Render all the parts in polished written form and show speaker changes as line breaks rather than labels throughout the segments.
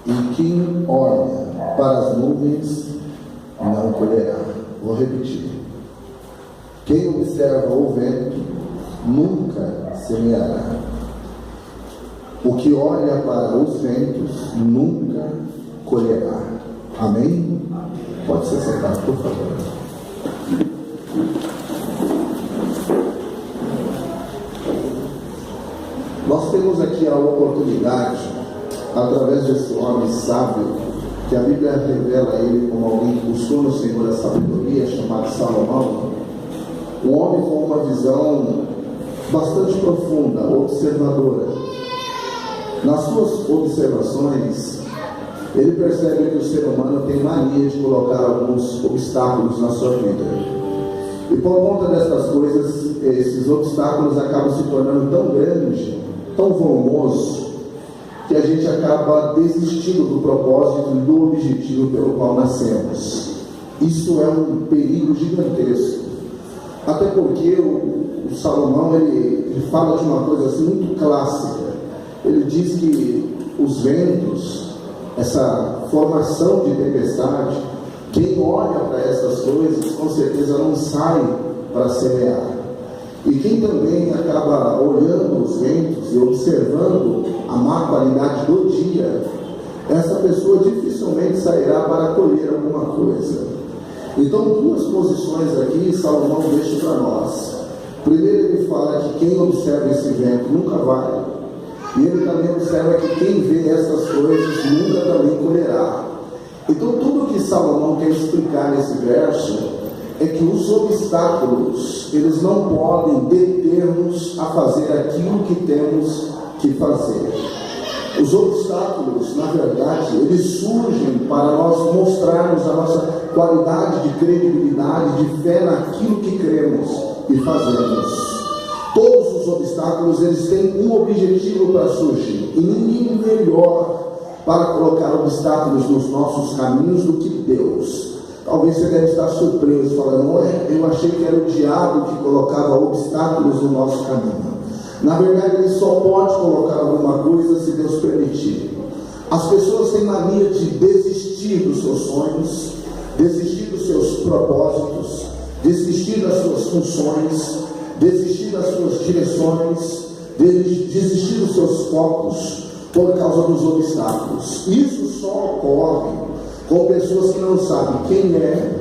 E quem olha para as nuvens não colherá. Vou repetir. Quem observa o vento nunca semeará. O que olha para os ventos nunca colherá. Amém? Pode se sentar, por favor. Nós temos aqui a oportunidade, através desse homem sábio, que a Bíblia revela ele como alguém que buscou no Senhor a sabedoria, chamado Salomão, um homem com uma visão bastante profunda, observadora. Nas suas observações, ele percebe que o ser humano tem mania de colocar alguns obstáculos na sua vida. E por conta dessas coisas, esses obstáculos acabam se tornando tão grandes, tão volumosos, que a gente acaba desistindo do propósito e do objetivo pelo qual nascemos. Isso é um perigo gigantesco. Até porque o Salomão ele fala de uma coisa assim muito clássica. Ele diz que os ventos, essa formação de tempestade, quem olha para essas coisas com certeza não sai para semear. E quem também acaba olhando os ventos e observando a má qualidade do dia, essa pessoa dificilmente sairá para colher alguma coisa. Então, duas posições aqui Salomão deixa para nós. Primeiro, ele fala que quem observa esse vento nunca vai. E ele também observa que quem vê essas coisas nunca também colherá. Então, tudo que Salomão quer explicar nesse verso é que os obstáculos, eles não podem deter-nos a fazer aquilo que temos que fazer. Os obstáculos, na verdade, eles surgem para nós mostrarmos a nossa qualidade de credibilidade, de fé naquilo que cremos e fazemos. Todos os obstáculos, eles têm um objetivo para surgir, e ninguém melhor para colocar obstáculos nos nossos caminhos do que Deus. Talvez você deve estar surpreso, falando, eu achei que era o diabo que colocava obstáculos no nosso caminho. Na verdade, ele só pode colocar alguma coisa se Deus permitir. As pessoas têm mania de desistir dos seus sonhos, desistir dos seus propósitos, desistir das suas funções, desistir das suas direções, desistir dos seus focos por causa dos obstáculos. Isso só ocorre com pessoas que não sabem quem é,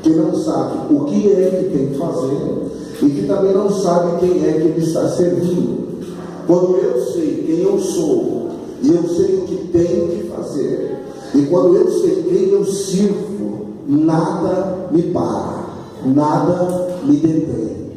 que não sabem o que é que tem que fazer e que também não sabem quem é que ele está servindo. Quando eu sei quem eu sou e eu sei o que tenho que fazer, e quando eu sei quem eu sirvo, nada me para, nada me detém.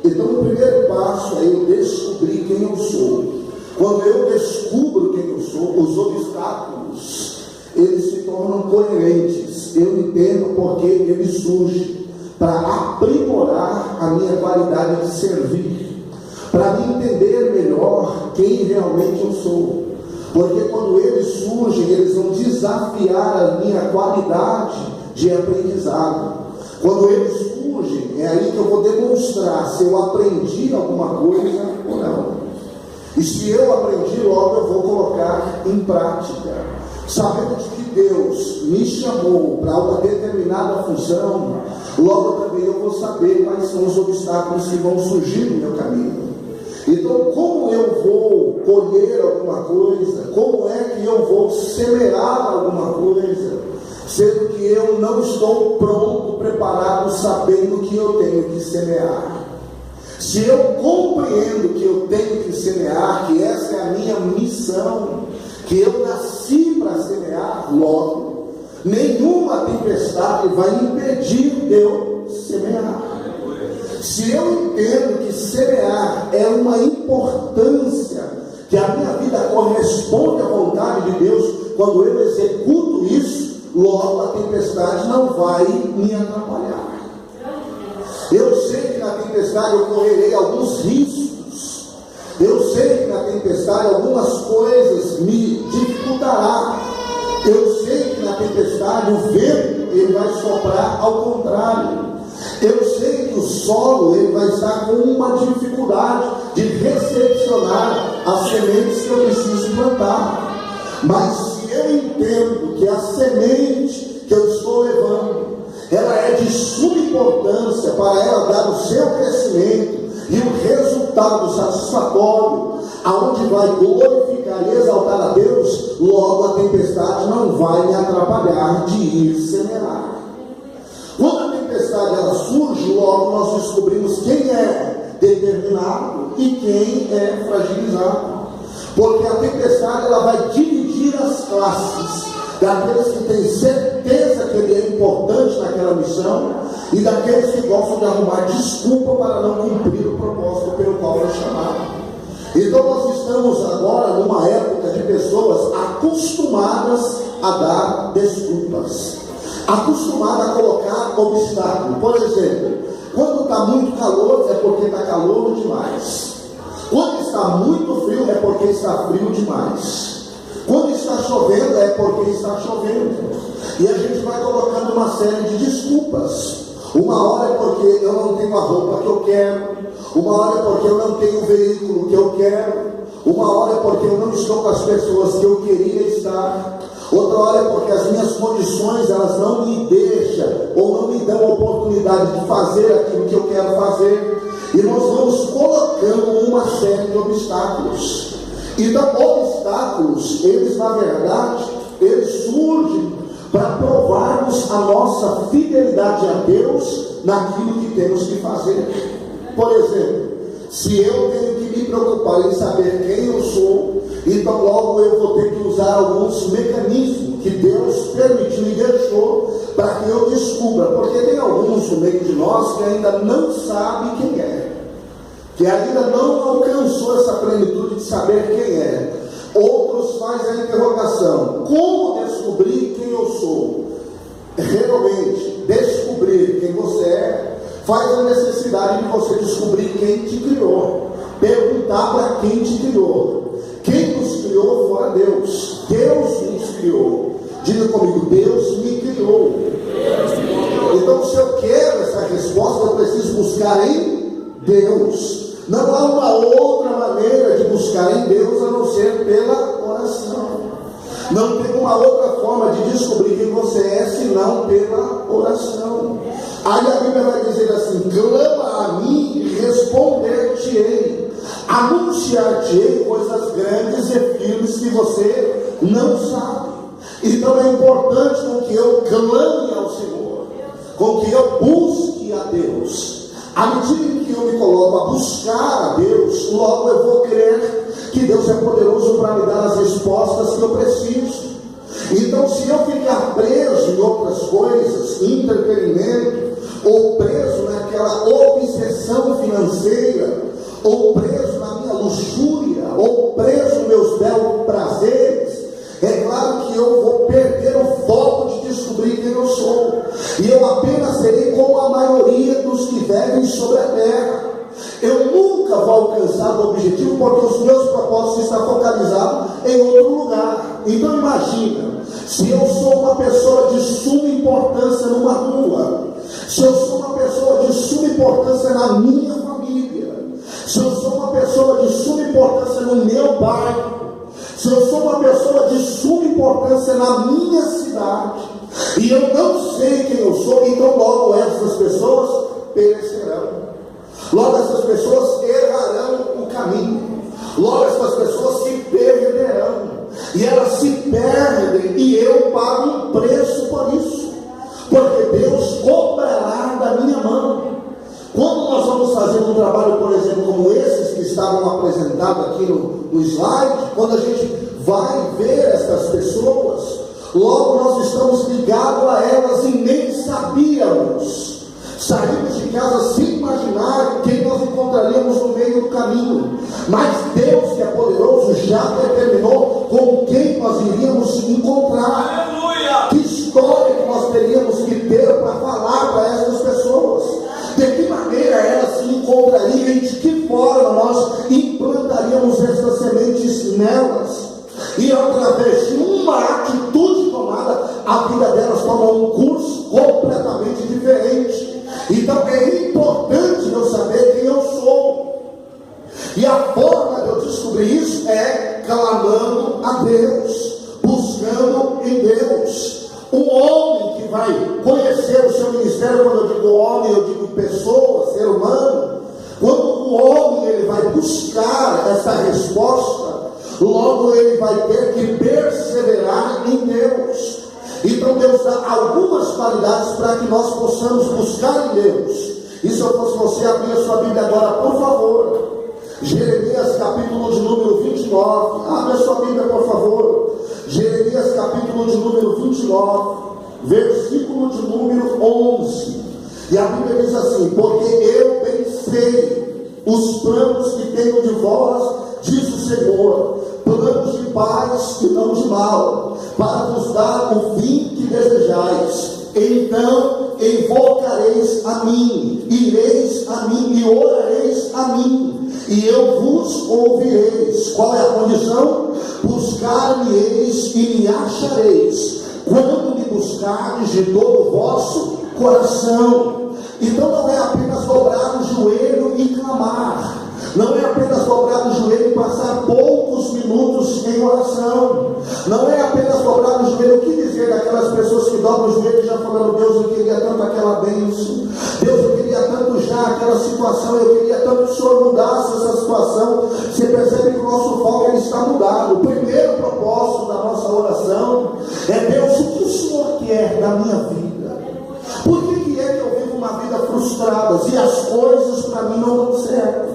Então o primeiro passo é eu descobrir quem eu sou. Quando eu descubro quem eu sou, os obstáculos, eles se tornam coerentes. Eu entendo porque eles surgem para aprimorar a minha qualidade de servir, para me entender melhor quem realmente eu sou. Porque quando eles surgem, eles vão desafiar a minha qualidade de aprendizado. Quando eles surgem, é aí que eu vou demonstrar se eu aprendi alguma coisa ou não. E se eu aprendi, logo eu vou colocar em prática. Sabendo de que Deus me chamou para uma determinada função, logo também eu vou saber quais são os obstáculos que vão surgir no meu caminho. Então, como eu vou colher alguma coisa? Como é que eu vou semear alguma coisa? Sendo que eu não estou pronto, preparado, sabendo que eu tenho que semear. Se eu compreendo que eu tenho que semear, que essa é a minha missão, que eu nasci para semear, logo, nenhuma tempestade vai impedir de eu semear. Se eu entendo que semear é uma importância, que a minha vida corresponde à vontade de Deus, quando eu executo isso, logo a tempestade não vai me atrapalhar. Eu sei que na tempestade eu correrei alguns riscos. Eu sei que na tempestade algumas coisas me dificultará. Eu sei que na tempestade o vento ele vai soprar ao contrário. Eu sei que o solo ele vai estar com uma dificuldade de recepcionar as sementes que eu preciso plantar. Mas se eu entendo entendo que a semente que eu estou levando, ela é de suma importância para ela dar o seu crescimento e o resultado satisfatório, aonde vai glorificar e exaltar a Deus, logo a tempestade não vai me atrapalhar de ir semear. Quando a tempestade ela surge, logo nós descobrimos quem é determinado e quem é fragilizado. Porque a tempestade ela vai dividir as classes, daqueles que têm certeza que ele é importante naquela missão e daqueles que gostam de arrumar desculpa para não cumprir o propósito pelo qual foi chamado. Então nós estamos agora numa época de pessoas acostumadas a dar desculpas, acostumadas a colocar obstáculo. Por exemplo, quando está muito calor é porque está calor demais. Quando está muito frio é porque está frio demais. Quando está chovendo é porque está chovendo. E a gente vai colocando uma série de desculpas. Uma hora é porque eu não tenho a roupa que eu quero. Uma hora é porque eu não tenho o veículo que eu quero. Uma hora é porque eu não estou com as pessoas que eu queria estar. Outra hora é porque as minhas condições elas não me deixam ou não me dão a oportunidade de fazer aquilo que eu quero fazer. E nós vamos colocando uma série de obstáculos. Então, obstáculos, eles na verdade, eles surgem para provarmos a nossa fidelidade a Deus naquilo que temos que fazer. Por exemplo, se eu tenho que me preocupar em saber quem eu sou, então logo eu vou ter que usar alguns mecanismos que Deus permitiu e deixou para que eu descubra, porque tem alguns no meio de nós que ainda não sabem quem é, que ainda não alcançou essa plenitude de saber quem é. Outros fazem a interrogação: como descobrir quem eu sou? Realmente, descobrir quem você é faz a necessidade de você descobrir quem te criou, perguntar para quem te criou. Quem nos criou fora Deus? Deus nos criou. Diga comigo: Deus me criou. Então, se eu quero essa resposta, eu preciso buscar em Deus. Não há uma outra maneira de buscar em Deus a não ser pela oração. Não tem uma outra forma de descobrir quem você é senão pela oração. Aí a Bíblia vai dizer assim: clama a mim e responder-te-ei, anunciar-te-ei coisas grandes e firmes que você não sabe. Então é importante com que eu clame ao Senhor, com que eu busque a Deus. À medida que eu me coloco a buscar a Deus, logo eu vou crer que Deus é poderoso para me dar as respostas que eu preciso. Então, se eu ficar preso em outras coisas, entretenimento, ou preso naquela obsessão financeira, ou preso na minha luxúria, ou preso nos meus belos prazeres, é claro que eu vou perder o foco de descobrir quem eu sou, e eu apenas serei como a maioria dos que vivem sobre a terra. Eu nunca vou alcançar o objetivo, porque os meus propósitos estão focalizados em outro lugar. Então imagina, se eu sou uma pessoa de suma importância numa rua, se eu sou uma pessoa de suma importância na minha família, se eu sou uma pessoa de suma importância no meu bairro, se eu sou uma pessoa de suma importância na minha cidade, e eu não sei quem eu sou, então logo essas pessoas perecerão. Logo essas pessoas errarão o caminho. Logo essas pessoas se perderão. E elas se perdem, e eu pago um preço por isso, porque Deus cobrará da minha mão. Quando nós vamos fazer um trabalho, por exemplo, como esses que estavam apresentados aqui no slide, quando a gente vai ver essas pessoas, logo nós estamos ligados a elas e nem sabíamos. Saímos de casa sem imaginar quem nós encontraríamos no meio do caminho, mas Deus, que é poderoso, já determinou com quem nós iríamos encontrar. Aleluia! Que história que nós teríamos que ter para falar para essas pessoas, de que maneira elas se encontrariam e de que forma nós implantaríamos essas sementes nelas. E através de uma atitude tomada, a vida delas toma um curso completamente diferente. Então é importante eu saber quem eu sou, e a forma de eu descobrir isso é clamando a Deus, buscando em
Um homem que vai conhecer o seu ministério, quando eu digo homem, eu digo pessoa, ser humano. Quando o homem ele vai buscar essa resposta, logo ele vai ter que perseverar em Deus. Então Deus dá algumas qualidades para que nós possamos buscar em Deus. E se eu fosse você, abrir a sua Bíblia agora, por favor. Jeremias capítulo de número 29. Abre a sua Bíblia, por favor. Jeremias capítulo de número 29, versículo de número 11. E a Bíblia diz assim: porque eu bem sei os planos que tenho de vós, diz o Senhor, planos de paz e não de mal, para vos dar o fim que desejais. Então invocareis a mim, ireis a mim e orareis a mim, e eu vos ouvireis. Qual é a condição? Buscar-me-eis e me achareis, quando me buscardes de todo o vosso coração. Então não é apenas dobrar o joelho e clamar, não é apenas dobrar o joelho e passar poucos minutos em oração, não é apenas dobrar o joelho. O que dizer daquelas pessoas que dobram o joelho já falando: Deus, eu queria tanto aquela bênção, Deus, eu queria tanto já aquela situação, eu queria tanto que o Senhor mudasse essa situação. Você percebe que o nosso foco ele está mudado. O primeiro propósito da nossa oração é: Deus, o que o Senhor quer da minha vida? Por que é que eu vivo uma vida frustrada e as coisas para mim não dão certo?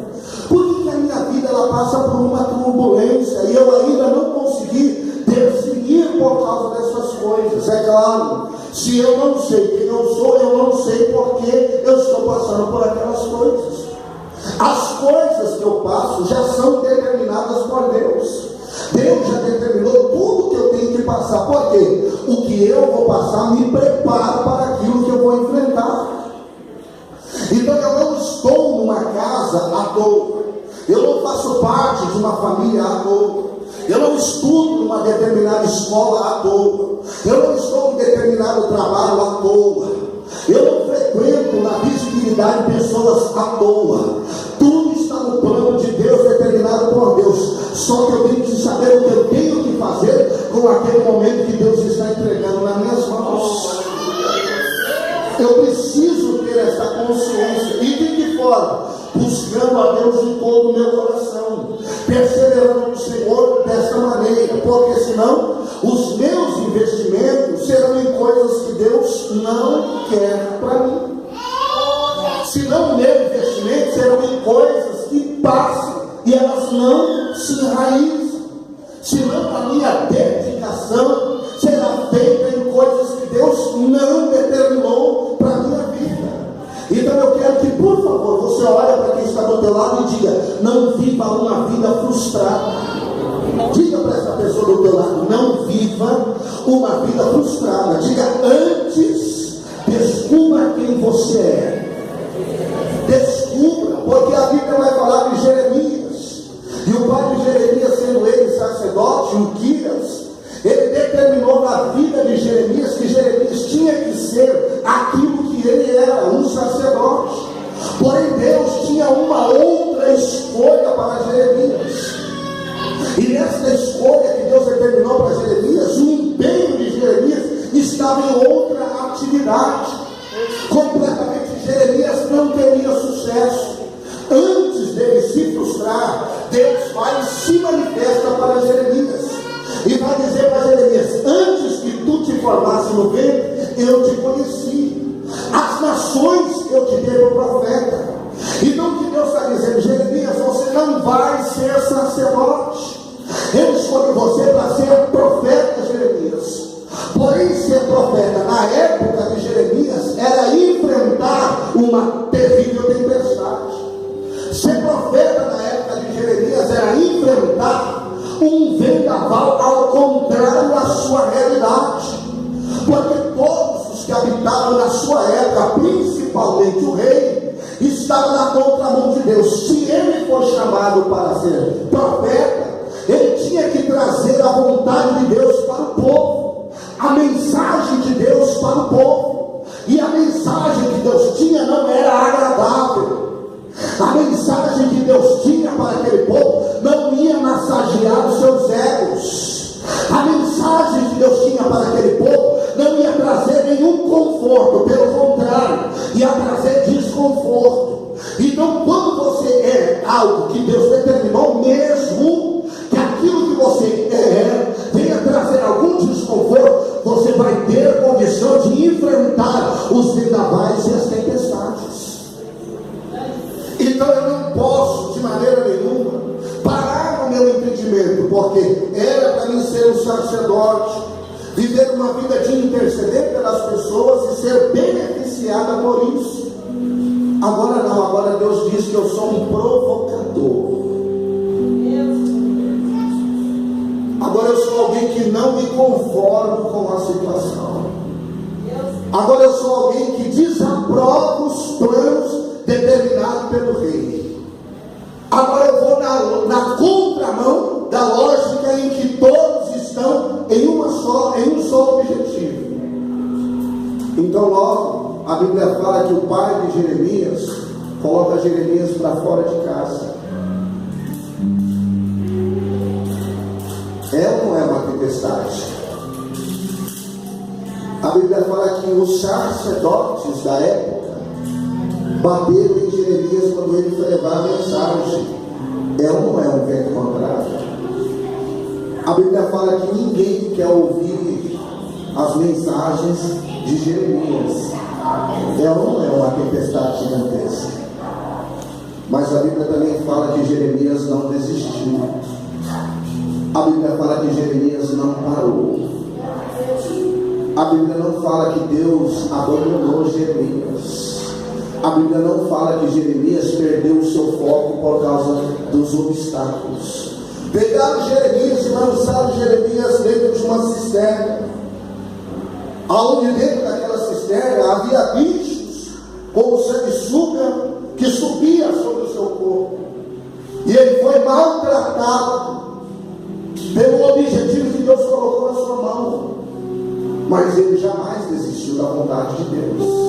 Por que a minha vida ela passa por uma turbulência e eu ainda não consegui definir por causa dessas coisas? É claro, se eu não sei quem eu sou, eu não sei por que eu estou passando por aquelas coisas. As coisas que eu passo já são determinadas por Deus. Deus já determinou tudo que eu tenho que passar. Por quê? O que eu vou passar me prepara para aquilo que eu vou enfrentar. Então eu não estou numa casa à toa, eu não faço parte de uma família à toa, eu não estudo numa determinada escola à toa, eu não estou em determinado trabalho à toa, eu não frequento na visibilidade pessoas à toa. Tudo está no plano de Deus, determinado por Deus. Só que eu tenho que saber o que eu tenho que fazer com aquele momento que Deus está entregando nas minhas mãos. Eu preciso ter essa consciência. E de que forma? Buscando a Deus de todo o meu coração, perseverando no Senhor desta maneira, porque senão os meus investimentos serão em coisas que Deus não quer para mim. Senão o meu investimento serão em coisas que passam e elas não se enraizam. Senão a minha dedicação será feita em coisas que Deus não determinou para a minha vida. Então eu quero que, por favor, você olhe para quem está do teu lado e diga: não viva uma vida frustrada. Diga para essa pessoa do teu lado: não viva uma vida frustrada. Diga: antes, descubra quem você é. Descubra, porque a Bíblia vai falar de Jeremias, e o pai de Jeremias, sendo ele sacerdote, Uquias, ele determinou na vida de Jeremias que Jeremias tinha que ser aquilo que ele era, um sacerdote. Porém Deus tinha uma outra escolha para Jeremias, e nessa escolha que Deus determinou para Jeremias, o empenho de Jeremias estava em outra atividade. Completamente Jeremias não teria sucesso. Antes dele se frustrar, Deus vai e se manifesta para Jeremias e vai dizer para Jeremias: antes que tu te formasse no ventre, eu te conheci, as nações eu te dei o profeta. Então o que Deus está dizendo: Jeremias, você não vai ser sacerdote, eu escolhi você para ser profeta, Jeremias. Porém, ser profeta na época de Jeremias era enfrentar uma terrível tempestade. Ser profeta na época de Jeremias era enfrentar um vendaval ao contrário da sua realidade. Porque todos os que habitavam na sua época, principalmente o rei, estavam na contramão de Deus. Se ele for chamado para ser profeta, ele tinha que trazer a vontade de Deus para o povo, a mensagem de Deus para o povo. E a mensagem que Deus tinha não era agradável. A mensagem que Deus tinha para aquele povo não ia massagear os seus egos. A mensagem que Deus tinha para aquele povo não ia nenhum conforto, pelo contrário, ia trazer desconforto. Então, quando você é algo que Deus determinou, mesmo que aquilo que você venha trazer algum desconforto, você vai ter condição de enfrentar os vendavais e as tempestades. Então eu não posso de maneira nenhuma parar no meu entendimento, porque era para mim ser um sacerdote, viver uma vida de interceder pelas pessoas e ser beneficiada por isso. Agora não, agora Deus diz que eu sou um provocador. Agora eu sou alguém que não me conformo com a situação. Agora eu sou alguém que desaprova os planos determinados pelo rei. Agora eu vou na contramão da lógica em que todos estão em um só objetivo. Então logo a Bíblia fala que o pai de Jeremias coloca Jeremias para fora de casa. É ou não é uma tempestade? A Bíblia fala que os sacerdotes da época bateram em Jeremias quando ele foi levar a mensagem. É ou não é um vento contrário? A Bíblia fala que ninguém quer ouvir as mensagens de Jeremias. É ou não é uma tempestade gigantesca? Mas a Bíblia também fala que Jeremias não desistiu. A Bíblia fala que Jeremias não parou. A Bíblia não fala que Deus abandonou Jeremias. A Bíblia não fala que Jeremias perdeu o seu foco por causa dos obstáculos. Pegaram Jeremias e lançaram Jeremias dentro de uma cisterna, aonde dentro daquela cisterna havia bichos como sanguessuga que subia sobre o seu corpo, e ele foi maltratado pelo objetivo que Deus colocou na sua mão, mas ele jamais desistiu da vontade de Deus.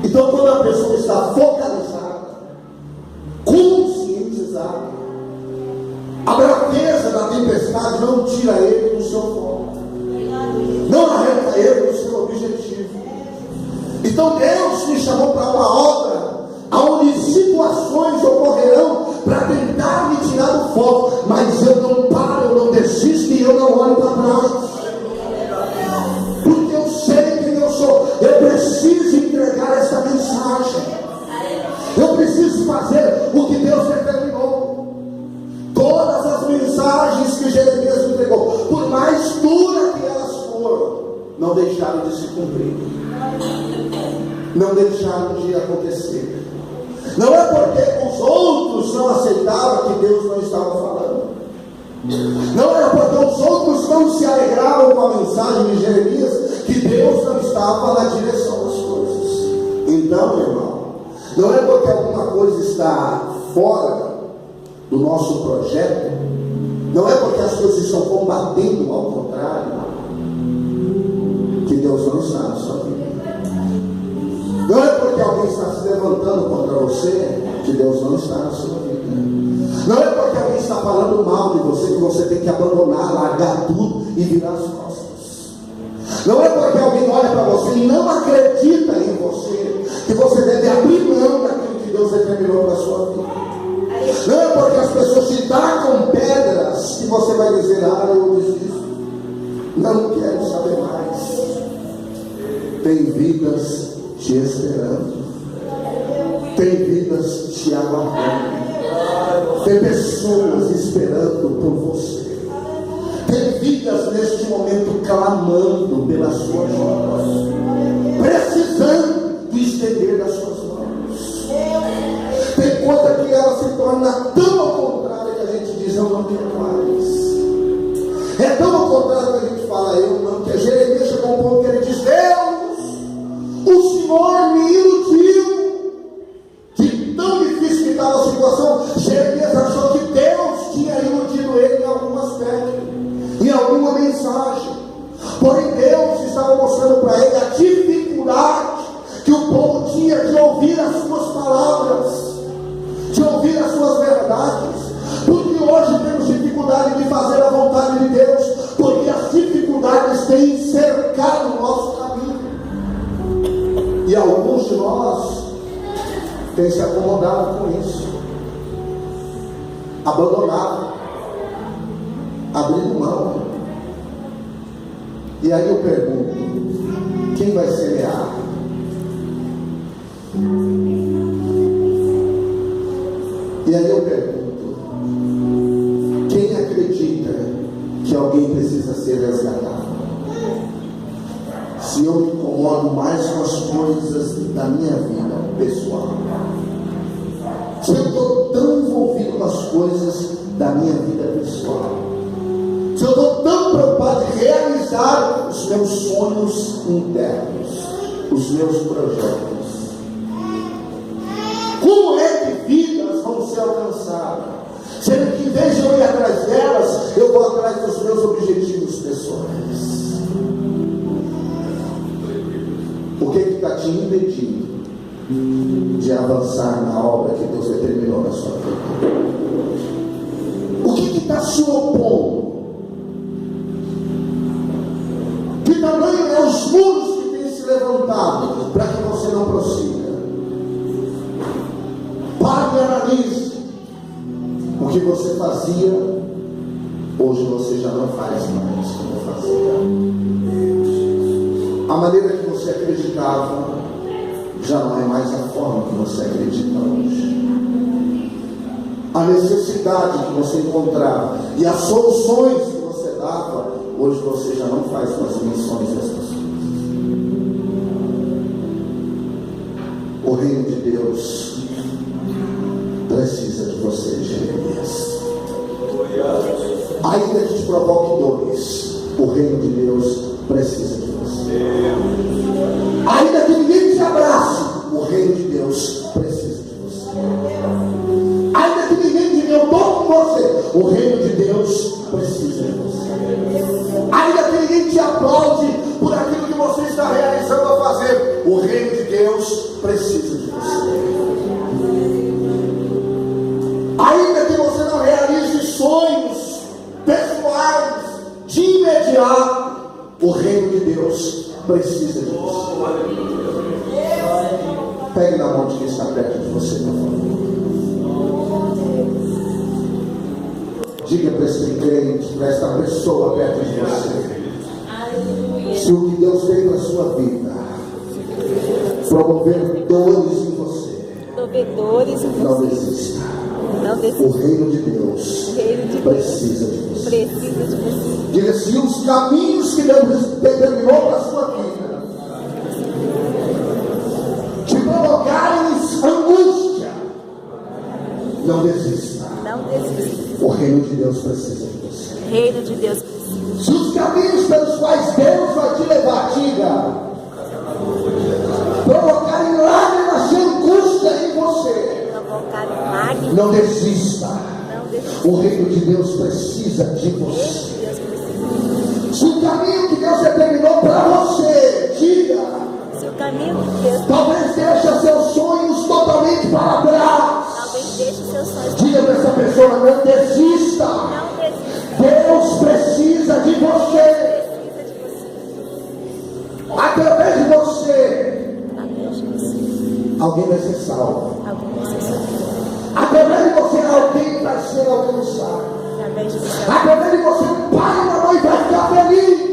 Então, quando a pessoa está focalizada, conscientizada, a braveza da tempestade não tira ele do seu foco, não arranca ele do seu objetivo. Então Deus me chamou para uma obra onde situações ocorrerão para tentar me tirar do foco, mas eu não paro, eu não desisto e eu não olho para trás, porque eu sei quem eu sou. Eu preciso entregar essa mensagem, eu preciso fazer o que Deus determinou. Todas as mensagens que Jeremias entregou, por mais duras que elas foram, não deixaram de se cumprir, não deixaram de acontecer. Não é porque os outros não aceitavam que Deus não estava falando, não era porque os outros não se alegravam com a mensagem de Jeremias que Deus não estava na direção das coisas. Então, meu irmão, não é porque alguma coisa está fora do nosso projeto, não é porque as coisas estão combatendo ao contrário, que Deus não está na sua vida. Não é porque alguém está se levantando contra você que Deus não está na sua vida. Não é porque alguém está falando mal de você que você tem que abandonar, largar tudo e virar as costas. Não é porque alguém olha para você e não acredita em você que você deve abrir mão daquilo que Deus determinou para a sua vida. Não é porque as pessoas te tacam pedras que você vai dizer: ah, eu desisto, não quero saber mais. Tem vidas te esperando, tem vidas te aguardando, tem pessoas esperando por você, tem vidas neste momento clamando pela sua voz, precisando de estender das suas mãos. Tem coisa que ela se torna tão ao contrário que a gente diz: eu não quero mais. É tão ao contrário que a gente fala: eu não quero. Jeremias chegou a um ponto que ele diz: Deus, o Senhor me iludiu. De tão difícil que estava a situação, Jeremias achou que Deus tinha iludido ele em algum aspecto, em alguma mensagem. Porém Deus estava mostrando para ele a dificuldade que o povo tinha de ouvir as suas palavras, de ouvir as suas verdades. Porque hoje temos dificuldade de fazer a vontade de Deus, porque as dificuldades têm cercado tem se acomodado com isso, abandonado, abrindo mão. E aí eu pergunto: quem vai semear? E aí eu pergunto: quem acredita que alguém precisa ser resgatado? Se eu me incomodo mais com as coisas da minha vida pessoal, se eu estou tão envolvido com as coisas da minha vida pessoal, se eu estou tão preocupado em realizar os meus sonhos internos, os meus projetos, como é que vidas vão ser alcançadas? Sendo que em vez de eu ir atrás delas, eu vou atrás dos meus objetivos pessoais. O que está te impedindo de avançar na obra que Deus determinou na sua vida? O que está se opondo? Que tamanho é os muros que têm se levantado para que você não prossiga? Pare e analise. O que você fazia, hoje você já não faz mais como fazia. A maneira que você acreditava já não é mais a forma que você acredita hoje. A necessidade que você encontrava e as soluções que você dava, hoje você já não faz com as menções dessas coisas. O reino de Deus precisa de você, Jeremias. Ainda que te provoque dores, o reino de Deus precisa de você. Ainda que ninguém te abrace, o reino de Deus precisa de você. Ainda que ninguém diga eu estou com você, o reino de Deus precisa de você. Ainda que ninguém te aplaude por aquilo que você está realizando ou fazendo, o reino de Deus precisa de você. Ainda que você não realize sonhos pessoais de imediato, o reino de Deus precisa de você. Pegue na mão de quem está perto de você, por favor. Diga para esse crente, para esta pessoa perto de você, se o que Deus tem na sua vida promover dores em você, não desista. O reino de Deus precisa de você. Diga: se os caminhos que Deus determinou para a sua vida te provocarem angústia, não desista. O reino de Deus precisa de você. Se os caminhos pelos quais Deus vai te levar, diga, provocarem lágrimas de angústia em você, não desista. O reino de Deus precisa de você. Se o caminho que Deus determinou para você, diga, talvez deixe seus sonhos totalmente para trás. Diga para essa pessoa: não desista. Deus precisa de você. Através de você, alguém vai ser salvo. Através de você, alguém vai ser alcançado. Através de você, um pai e uma mãe vai ficar feliz.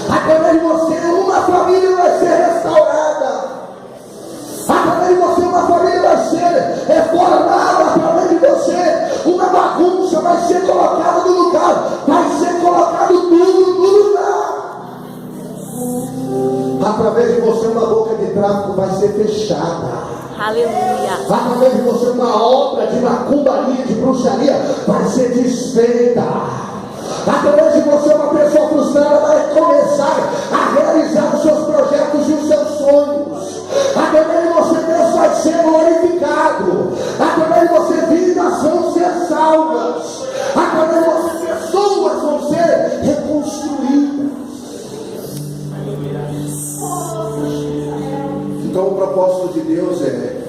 Através de você, uma família vai ser restaurada. Através de você, uma família vai ser reformada. Através de você, uma bagunça vai ser colocada no lugar. Vai ser colocado tudo no lugar. Através de você, uma boca de tráfico vai ser fechada.
Aleluia.
Através de você, uma obra de macumbaria, de bruxaria vai ser desfeita. Através de você, uma pessoa frustrada vai começar a realizar os seus projetos e os seus sonhos. Através de você, Deus vai ser glorificado. Através de você, vidas vão ser salvas. Através de você, pessoas vão ser reconstruídas. Então o propósito de Deus é: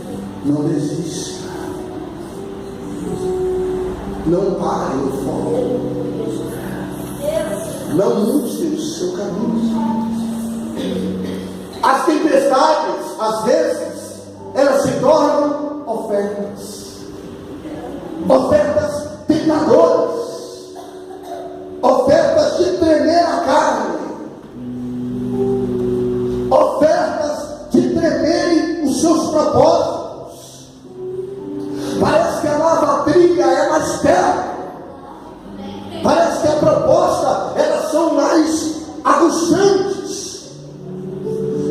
não desista, não pare o foco, não mude o seu caminho. As tempestades, às vezes, elas se tornam ofertas. Ofertas tentadoras. Ofertas de tremer a carne. Ofertas de tremerem os seus propósitos. Parece que a nova trilha é mais perto. Parece que a proposta, elas são mais aguçantes.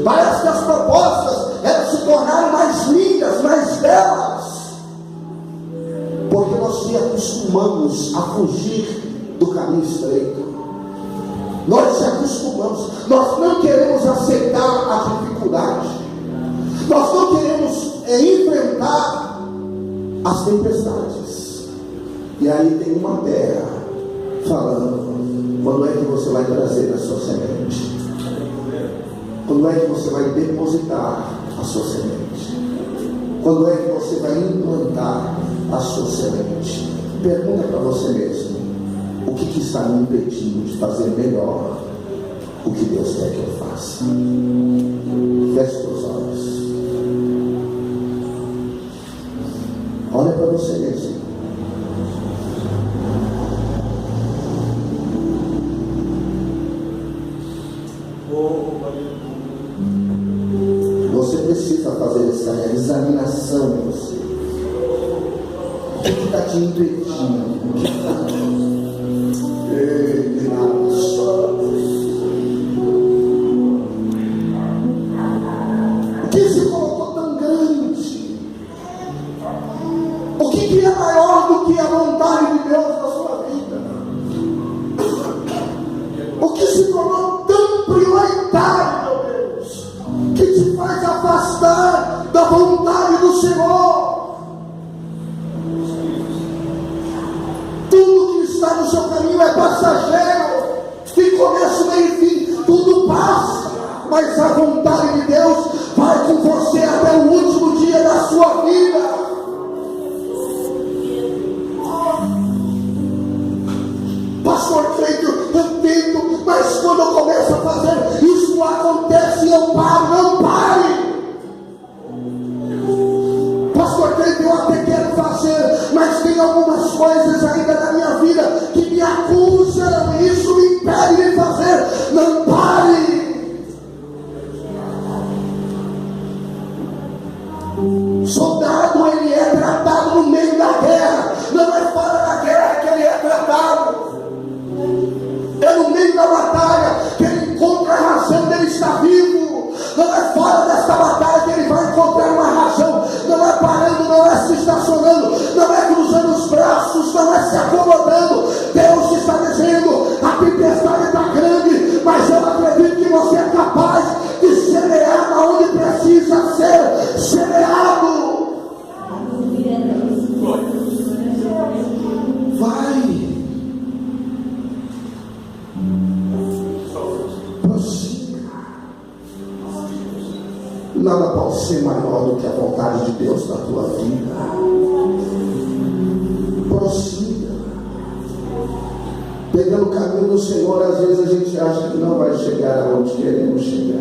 Parece que as propostas, elas se tornaram mais lindas, mais belas. Porque nós se acostumamos a fugir do caminho estreito. Nós se acostumamos. Nós não queremos aceitar a dificuldade. Nós não queremos enfrentar as tempestades. E aí tem uma terra falando: quando é que você vai trazer a sua semente? Quando é que você vai depositar a sua semente? Quando é que você vai implantar a sua semente? Pergunta para você mesmo: o que está me impedindo de fazer melhor o que Deus quer que eu faça? Feche os olhos. Olha para você mesmo. Você precisa fazer essa examinação em você. O que está te impedindo? O que está... O que se colocou tão grande? O que é maior do que a vontade de Deus na sua vida? O que se tornou tão prioritário, meu Deus, que te faz afastar da vontade do Senhor? Tudo que está no seu caminho é passageiro, que começo, meio e fim, tudo passa, mas a vontade de Deus vai com você até o último dia da sua vida. Pastor Cleito, eu tento, mas quando eu começo a fazer, isso não acontece e eu paro. Não pare. Pastor Cleito, eu até quero fazer, mas tem algumas coisas ainda na minha vida que me acusam, e isso me impede de fazer. Não pare. Soldado, ele é tratado no meio da guerra, não é fora da guerra que ele é tratado. É no meio da batalha que ele encontra a razão dele estar vivo. Não é fora desta batalha que ele vai encontrar uma razão. Não é parando, não é se estacionando, não é cruzando os braços, não é se acomodando. Deus está dizendo: a tempestade está grande, mas eu acredito que você é capaz de semear onde precisa ser semeado. Vai. Nada pode ser maior do que a vontade de Deus na tua vida. Prossiga. Pegando o caminho do Senhor, às vezes a gente acha que não vai chegar aonde queremos chegar,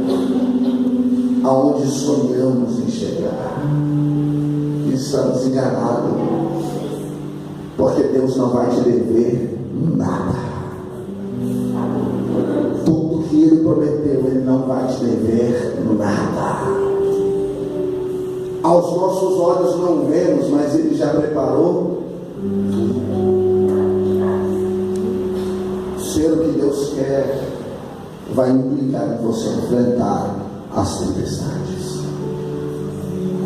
aonde sonhamos em chegar. E estamos enganados, porque Deus não vai te dever nada. Tudo que Ele prometeu, Ele não vai te dever nada. Aos nossos olhos não vemos, mas Ele já preparou. Ser o que Deus quer vai implicar em você enfrentar as tempestades.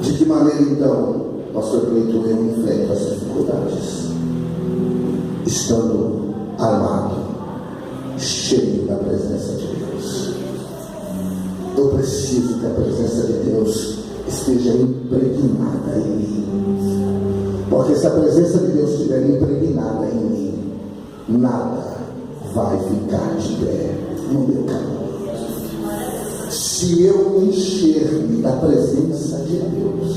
De que maneira então, pastor Cleito, eu enfrento as dificuldades? Estando armado, cheio da presença de Deus. Eu preciso que a presença de Deus esteja impregnada em mim, porque se a presença de Deus estiver impregnada em mim, nada vai ficar de pé no meu caminho. Se eu encher-me da presença de Deus,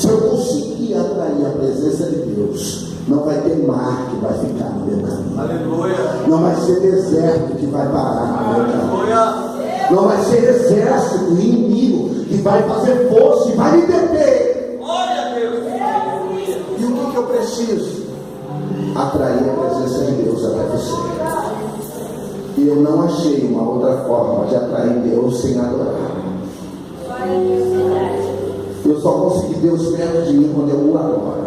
se eu conseguir atrair a presença de Deus, não vai ter mar que vai ficar no meu caminho. Aleluia. Não vai ser deserto que vai parar no meu caminho. Não vai ser exército inimigo que vai fazer força e vai me deter.
preciso atrair a presença de Deus até você. E eu não achei uma outra forma de atrair Deus sem adorar. Eu só consegui Deus perto de mim quando eu o adoro.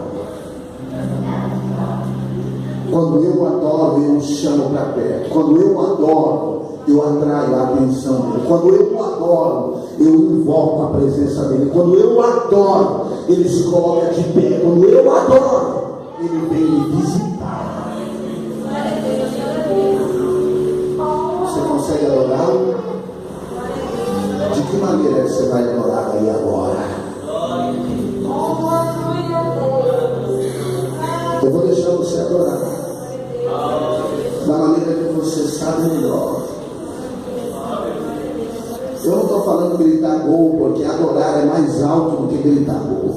Quando eu o adoro, eu o chamo para perto. Quando eu o adoro, eu atraio a atenção dele. Quando eu o adoro, eu invoco a presença dele. Quando eu o adoro, ele se coloca de pé. Quando eu o adoro, ele vem me visitar. Você consegue adorá-lo? De que maneira você vai adorar aí agora? Eu vou deixar você adorar da maneira que você sabe melhor. Eu não estou falando gritar gol, porque adorar é mais alto do que gritar gol.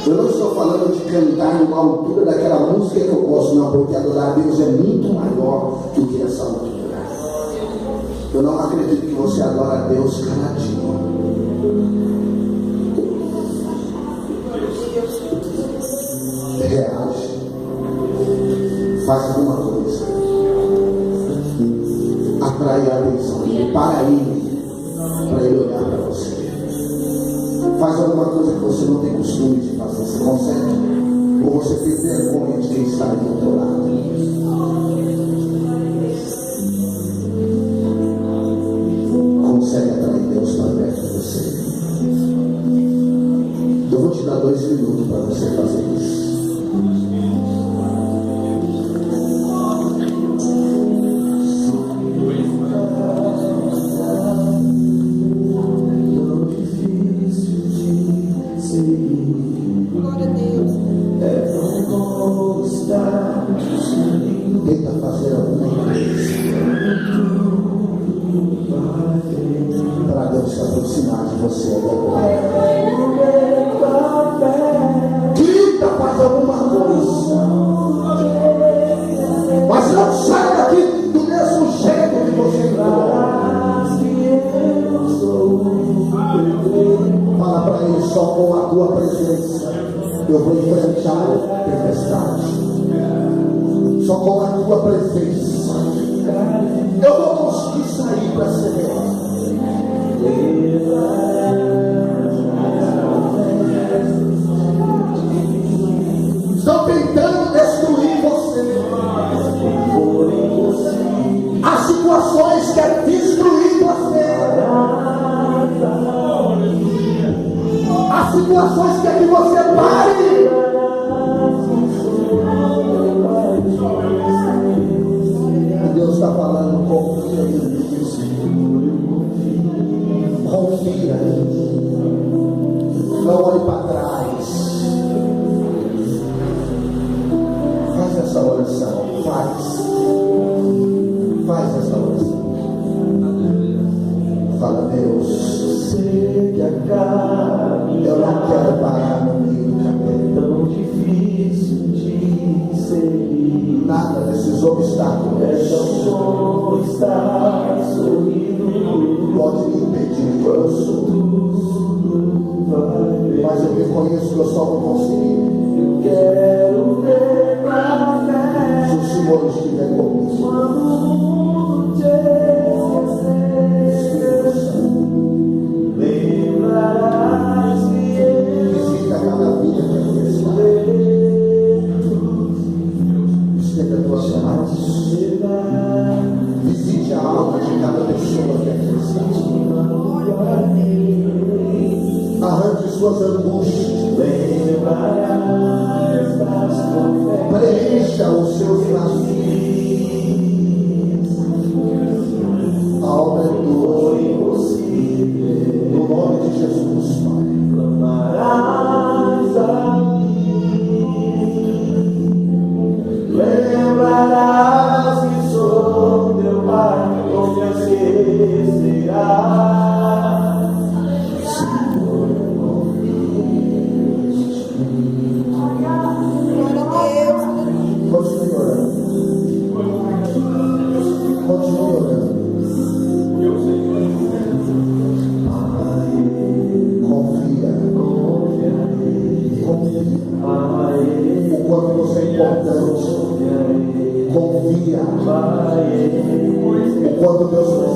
Eu não estou falando de cantar numa altura daquela música que eu gosto, não, porque adorar a Deus é muito maior do que essa altura. Eu não acredito que você adora a Deus caladinho. Reage. Faz alguma coisa. Atrai a atenção dele. Para ele olhar para você. Faz alguma coisa que você não tem costume de fazer. Você consegue? Ou você tem vergonha de quem está aí do teu lado? Consegue atrair Deus para perto de você? Eu vou te dar 2 minutos para você fazer isso. Tenta fazer alguma coisa para Deus se aproximar de você agora. Tenta fazer alguma coisa, mas não sai daqui do mesmo jeito que você entrou. Fala para ele: só com a tua presença eu vou enfrentar a tempestade. Só com a tua presença eu vou conseguir sair para semear. Estão tentando destruir você. As situações querem destruir você. As situações querem que você pare. Deus está falando: confia em Deus. Confia. Não olhe para trás. Faz essa oração. Faz essa oração. Fala: Deus, eu não quero parar no meio do caminho.
É tão difícil de seguir.
Nada desses obstáculos
É tão bom estar sorrindo.
pode me impedir que eu sou. Mas eu reconheço que eu só vou conseguir
Eu quero ver a fé
se o Senhor estiver comigo.
quando o mundo te esquecer. Lembrarás que eu
Visita cada vida que aqui está. Estenda a tua mão. Visite a alma de cada pessoa que aqui está. Arranque suas angústias.
lembrarás das promessas.
Preencha os seus vazios. A obra é tua. No nome de Jesus, Pai.
Clamarás a mim, lembrarás que sou teu Pai, não me esquecerás.
Continue orando.
importante. Confia. O quanto Deus